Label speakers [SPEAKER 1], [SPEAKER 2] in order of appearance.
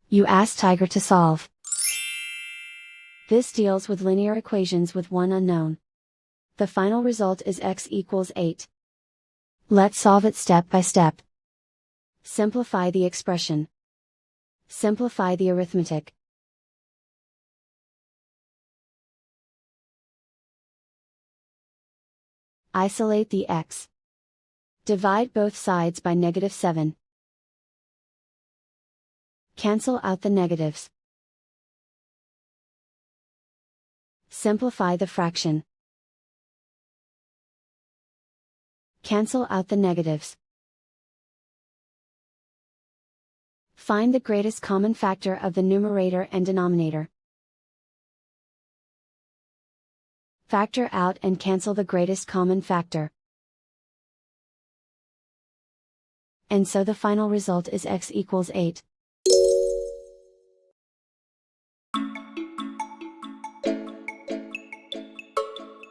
[SPEAKER 1] You ask Tiger to solve. This deals with linear equations with one unknown. The final result is x equals 8. Let's solve it step by step. Simplify the expression. Simplify the arithmetic. Isolate the x. Divide both sides by -7. Cancel out the negatives. Simplify the fraction. Cancel out the negatives. Find the greatest common factor of the numerator and denominator. Factor out and cancel the greatest common factor. And so the final result is x equals 8.